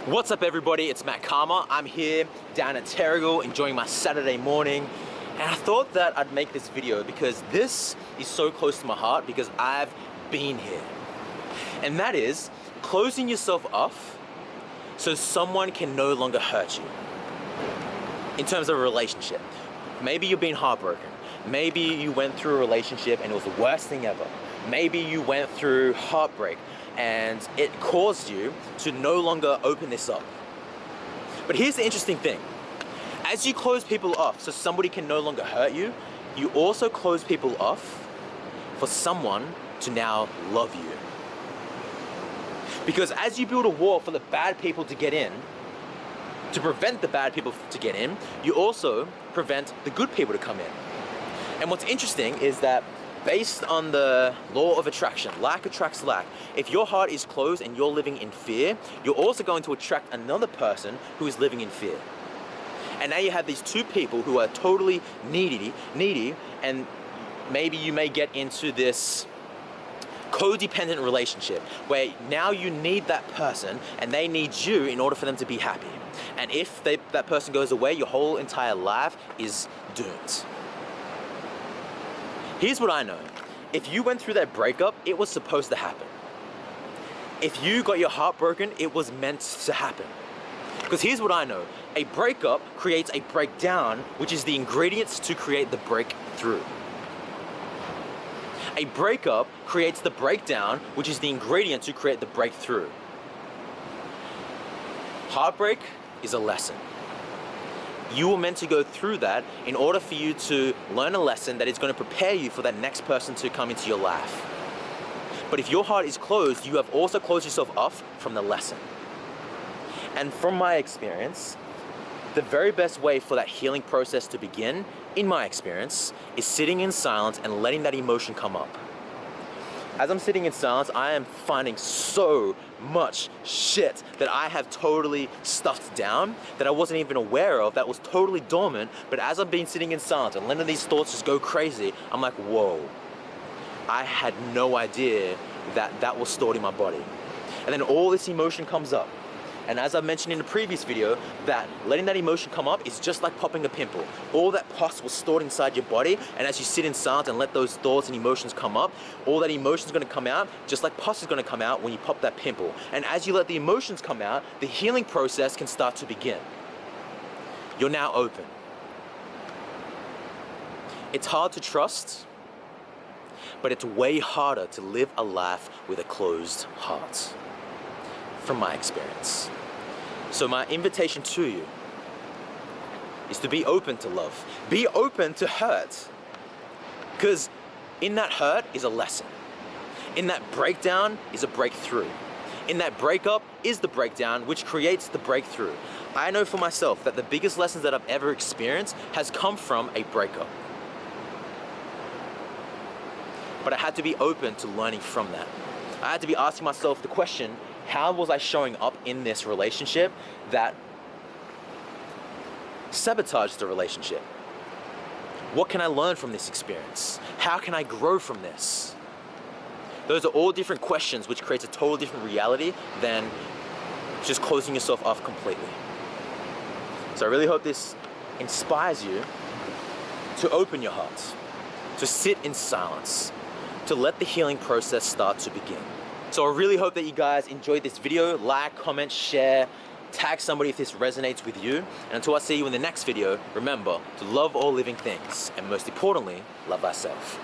What's up everybody, it's Cama. I'm here down at Terrigal enjoying my Saturday morning, and I thought that I'd make this video because this is so close to my heart because I've been here. And that is closing yourself off so someone can no longer hurt you. In terms of a relationship, maybe you've been heartbroken. Maybe you went through a relationship and it was the worst thing ever. Maybe you went through heartbreak and it caused you to no longer open this up. But here's the interesting thing. As you close people off so somebody can no longer hurt you, you also close people off for someone to now love you. Because as you build a wall for the bad people to get in, to prevent the bad people to get in, you also prevent the good people to come in. And what's interesting is that based on the law of attraction, like attracts like, if your heart is closed and you're living in fear, you're also going to attract another person who is living in fear. And now you have these two people who are totally needy, and maybe you may get into this codependent relationship where now you need that person and they need you in order for them to be happy. And if that person goes away, your whole entire life is doomed. Here's what I know. If you went through that breakup, it was supposed to happen. If you got your heart broken, it was meant to happen. Because here's what I know. A breakup creates a breakdown, which is the ingredients to create the breakthrough. A breakup creates the breakdown, which is the ingredient to create the breakthrough. Heartbreak is a lesson. You were meant to go through that in order for you to learn a lesson that is going to prepare you for that next person to come into your life. But if your heart is closed, you have also closed yourself off from the lesson. And from my experience, the very best way for that healing process to begin, in my experience, is sitting in silence and letting that emotion come up. As I'm sitting in silence, I am finding so much shit that I have totally stuffed down that I wasn't even aware of, that was totally dormant. But as I've been sitting in silence and letting these thoughts just go crazy, I'm like, whoa, I had no idea that that was stored in my body. And then all this emotion comes up. And as I mentioned in the previous video, that letting that emotion come up is just like popping a pimple. All that pus was stored inside your body, and as you sit in silence and let those thoughts and emotions come up, all that emotion is going to come out, just like pus is going to come out when you pop that pimple. And as you let the emotions come out, the healing process can start to begin. You're now open. It's hard to trust, but it's way harder to live a life with a closed heart, from my experience. So my invitation to you is to be open to love. Be open to hurt. Because in that hurt is a lesson. In that breakdown is a breakthrough. In that breakup is the breakdown, which creates the breakthrough. I know for myself that the biggest lessons that I've ever experienced has come from a breakup. But I had to be open to learning from that. I had to be asking myself the question, how was I showing up in this relationship that sabotaged the relationship? What can I learn from this experience? How can I grow from this? Those are all different questions, which creates a totally different reality than just closing yourself off completely. So I really hope this inspires you to open your heart, to sit in silence, to let the healing process start to begin. So I really hope that you guys enjoyed this video. Like, comment, share, tag somebody if this resonates with you. And until I see you in the next video, remember to love all living things, and most importantly, love thyself.